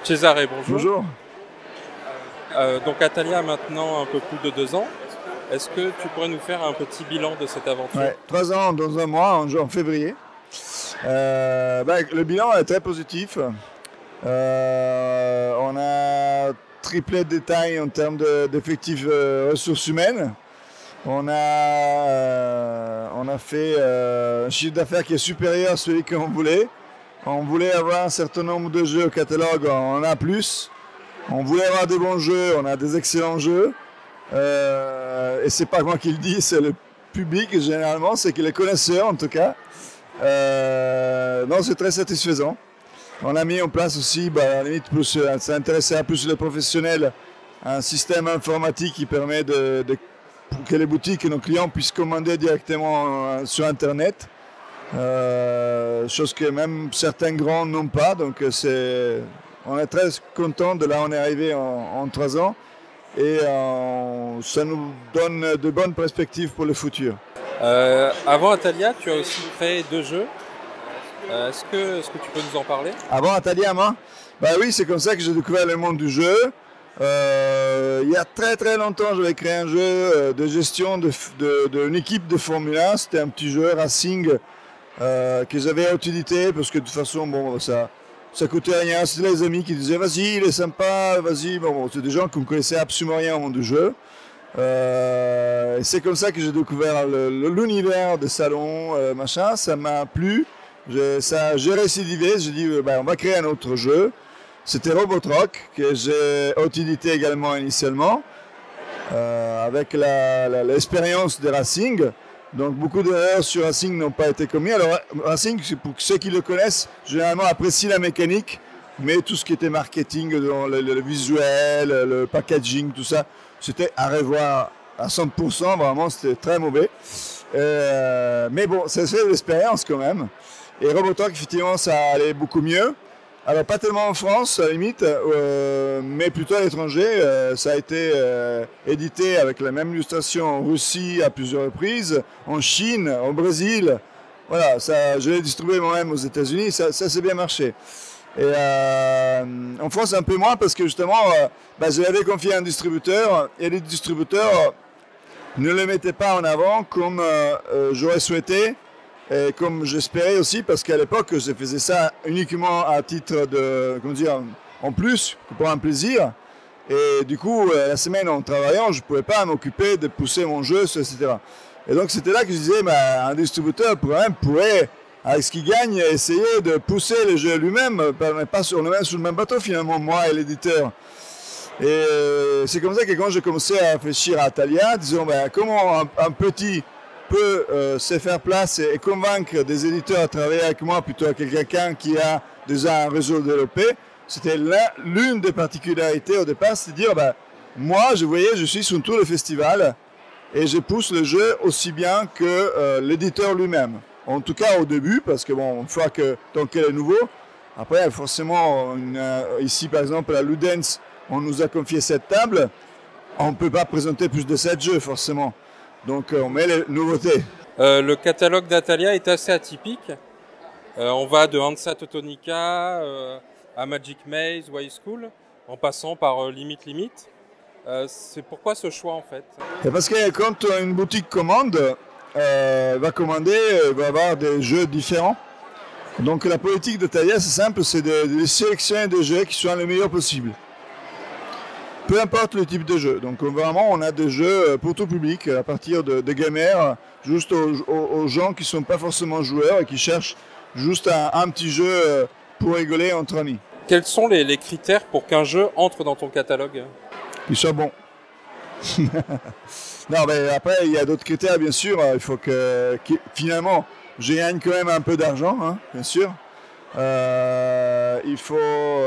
Cesare, bonjour. Bonjour. Donc Atalia a maintenant un peu plus de 2 ans. Est-ce que tu pourrais nous faire un petit bilan de cette aventure? Ouais, 3 ans dans un mois, en février. Le bilan est très positif. On a triplé de taille en termes d'effectifs ressources humaines. On a fait un chiffre d'affaires qui est supérieur à celui qu'on voulait. On voulait avoir un certain nombre de jeux au catalogue, on en a plus. On voulait avoir des bons jeux, on a des excellents jeux. Et c'est pas moi qui le dis, c'est le public généralement, c'est que les connaisseurs en tout cas. Non, c'est très satisfaisant. On a mis en place aussi, à la limite, ça intéressait plus les professionnels, un système informatique qui permet que les boutiques et nos clients puissent commander directement sur Internet. Chose que même certains grands n'ont pas. Donc on est très content de là où on est arrivé en 3 ans. Et ça nous donne de bonnes perspectives pour le futur. Avant Atalia, tu as aussi créé 2 jeux. Est-ce que tu peux nous en parler? Avant Atalia, moi, oui, c'est comme ça que j'ai découvert le monde du jeu. Il y a très très longtemps, j'avais créé un jeu de gestion d'une équipe de Formule 1. C'était un petit jeu racing que j'avais à utilité parce que de toute façon, ça coûtait rien. C'était les amis qui disaient vas-y, il est sympa, vas-y. C'est des gens qui ne connaissaient absolument rien au monde du jeu. Et c'est comme ça que j'ai découvert l'univers des salons, machin. Ça m'a plu. J'ai récidivé. J'ai dit on va créer un autre jeu. C'était Robotrock que j'ai utilité également initialement avec l'expérience de Racing. Donc beaucoup d'erreurs sur Racing n'ont pas été commises. Alors Racing, pour ceux qui le connaissent, généralement apprécient la mécanique, mais tout ce qui était marketing, le visuel, le packaging, tout ça, c'était à revoir à 100%, vraiment c'était très mauvais. Mais bon, ça fait de l'expérience quand même. Et Robotalk, effectivement, ça allait beaucoup mieux. Alors pas tellement en France, à la limite, mais plutôt à l'étranger. Ça a été édité avec la même illustration en Russie à plusieurs reprises, en Chine, au Brésil. Voilà, je l'ai distribué moi-même aux États-Unis, ça s'est bien marché. Et en France, un peu moins parce que justement, je l'avais confié à un distributeur et les distributeurs ne le mettaient pas en avant comme j'aurais souhaité. Et comme j'espérais aussi, parce qu'à l'époque, je faisais ça uniquement à titre en plus, pour un plaisir. Et du coup, la semaine en travaillant, je ne pouvais pas m'occuper de pousser mon jeu, etc. Et donc, c'était là que je disais, un distributeur pourrait, avec ce qu'il gagne, essayer de pousser le jeu lui-même, mais pas sur le même bateau finalement, moi et l'éditeur. Et c'est comme ça que quand j'ai commencé à réfléchir à Atalia, disons, comment un petit peut se faire place et convaincre des éditeurs à travailler avec moi plutôt que quelqu'un qui a déjà un réseau développé. C'était l'une des particularités au départ, c'est de dire, moi, je suis sur tous les festivals et je pousse le jeu aussi bien que l'éditeur lui-même. En tout cas au début, parce que une fois que tant qu'elle est nouveau, après forcément, ici par exemple à Ludens, on nous a confié cette table, on ne peut pas présenter plus de 7 jeux forcément. Donc on met les nouveautés. Le catalogue d'Atalia est assez atypique. On va de Hansa Teutonica à Magic Maze, Y School, en passant par Limite. C'est pourquoi ce choix en fait? Et parce que quand une boutique commande, va commander, va avoir des jeux différents. Donc la politique d'Atalia, c'est simple, c'est de sélectionner des jeux qui soient le meilleur possible. Peu importe le type de jeu. Donc vraiment, on a des jeux pour tout public, à partir de gamers, juste aux gens qui ne sont pas forcément joueurs et qui cherchent juste un petit jeu pour rigoler entre amis. Quels sont les critères pour qu'un jeu entre dans ton catalogue? Qu'il soit bon. Non, mais après, il y a d'autres critères, bien sûr. Il faut que finalement, je gagne quand même un peu d'argent, hein, bien sûr. Il faut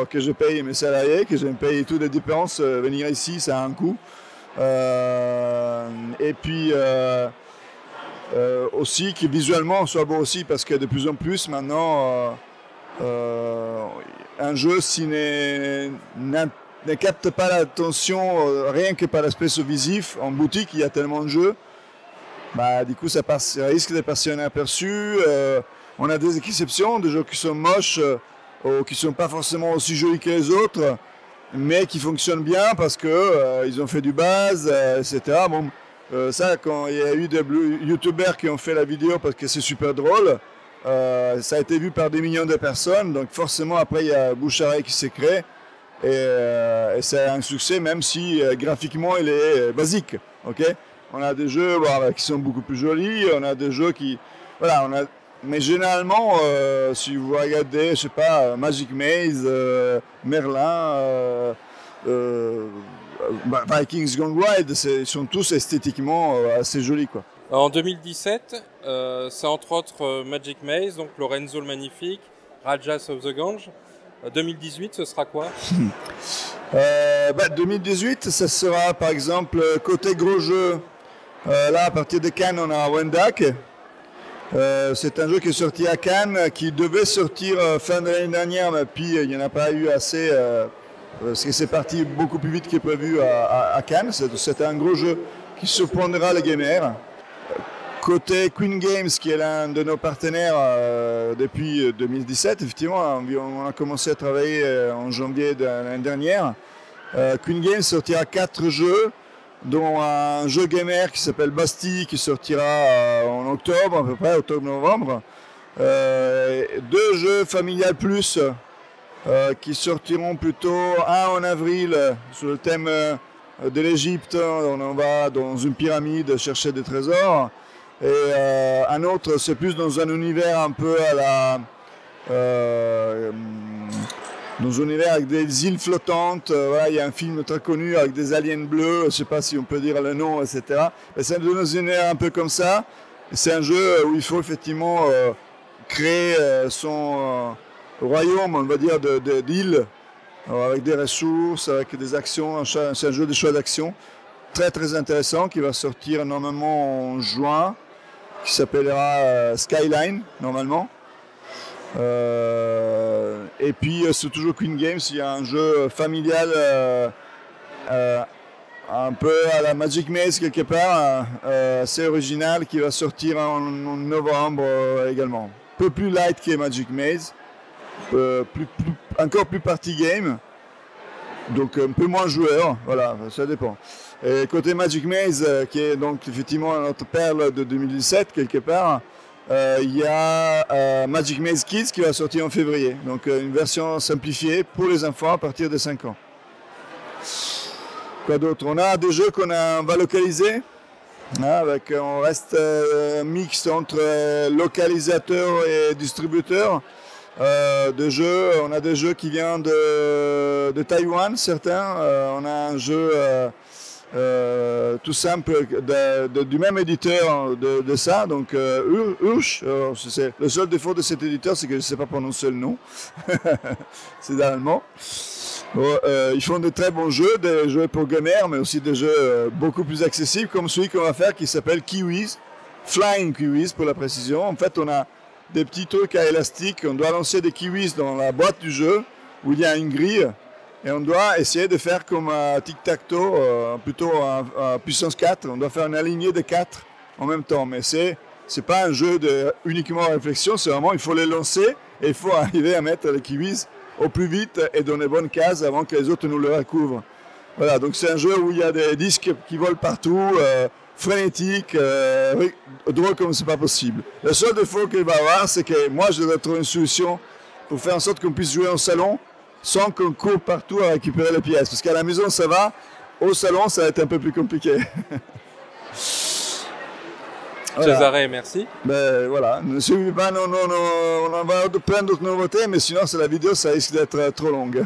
que je paye mes salariés, que je me paye toutes les dépenses. Venir ici, ça a un coût. Et puis aussi que visuellement on soit beau aussi, parce que de plus en plus maintenant, un jeu ne capte pas l'attention rien que par l'aspect visif. En boutique, il y a tellement de jeux. Du coup, ça risque de passer inaperçu. On a des exceptions, des jeux qui sont moches, qui ne sont pas forcément aussi jolis que les autres, mais qui fonctionnent bien parce que ils ont fait du buzz, etc. Bon, ça, quand il y a eu des youtubeurs qui ont fait la vidéo parce que c'est super drôle, ça a été vu par des millions de personnes, donc forcément après il y a bouche-à-oreille qui s'est créé et c'est un succès même si graphiquement il est basique. Okay, on a des jeux qui sont beaucoup plus jolis, on a des jeux qui... Voilà, mais généralement, si vous regardez, je sais pas, Magic Maze, Merlin, Vikings Gone Wild, ils sont tous esthétiquement assez jolis, quoi. En 2017, c'est entre autres Magic Maze, donc Lorenzo le Magnifique, Rajas of the Gange. 2018, ce sera quoi? 2018, ça sera par exemple côté gros jeu. Là, à partir de Cannes, on a Wendak. C'est un jeu qui est sorti à Cannes, qui devait sortir fin de l'année dernière, mais puis il n'y en a pas eu assez, parce que c'est parti beaucoup plus vite que prévu à Cannes. C'est un gros jeu qui surprendra les gamers. Côté Queen Games, qui est l'un de nos partenaires depuis 2017, effectivement, on a commencé à travailler en janvier de l'année dernière. Queen Games sortira 4 jeux, dont un jeu gamer qui s'appelle Bastille, qui sortira en octobre, à peu près, octobre-novembre. 2 jeux familial plus, qui sortiront plutôt, un en avril, sur le thème de l'Égypte. On va dans une pyramide chercher des trésors. Et un autre, c'est plus dans un univers un peu à la... dans un univers avec des îles flottantes. Voilà, il y a un film très connu avec des aliens bleus, je ne sais pas si on peut dire le nom, etc. Et c'est dans un univers un peu comme ça. C'est un jeu où il faut effectivement créer son royaume, on va dire, d'îles, avec des ressources, avec des actions. C'est un jeu de choix d'action très très intéressant qui va sortir normalement en juin, qui s'appellera Skyline, normalement. Et puis c'est toujours Queen Games, il y a un jeu familial un peu à la Magic Maze quelque part, assez original, qui va sortir en novembre également. Un peu plus light que Magic Maze, encore plus party game, donc un peu moins joueur, voilà, ça dépend. Et côté Magic Maze, qui est donc effectivement notre perle de 2017 quelque part, il y a Magic Maze Kids qui va sortir en février, donc une version simplifiée pour les enfants à partir de 5 ans. Quoi d'autre? On a des jeux qu'on va localiser, on reste mixte entre localisateur et distributeur. De jeux, on a des jeux qui viennent de Taïwan, certains. On a un jeu tout simple du même éditeur de ça, donc Ursh. Le seul défaut de cet éditeur, c'est que je ne sais pas prononcer le nom. C'est allemand. Ils font de très bons jeux, des jeux pour gamers, mais aussi des jeux beaucoup plus accessibles, comme celui qu'on va faire qui s'appelle Kiwis, Flying Kiwis pour la précision. En fait, on a des petits trucs à élastique, on doit lancer des kiwis dans la boîte du jeu où il y a une grille et on doit essayer de faire comme un tic-tac-toe, plutôt à puissance 4, on doit faire une alignée de 4 en même temps, mais c'est pas un jeu uniquement à réflexion, c'est vraiment il faut les lancer et il faut arriver à mettre les kiwis au plus vite et dans les bonnes cases avant que les autres nous le recouvrent. Voilà, donc c'est un jeu où il y a des disques qui volent partout, frénétique, drôle comme c'est pas possible. Le seul défaut qu'il va avoir, c'est que moi je dois trouver une solution pour faire en sorte qu'on puisse jouer en salon sans qu'on court partout à récupérer les pièces. Parce qu'à la maison ça va, au salon ça va être un peu plus compliqué. Voilà. Cesare, merci. Ben voilà, ne suivez pas, on en va plein d'autres nouveautés, mais sinon c'est la vidéo, ça risque d'être trop longue.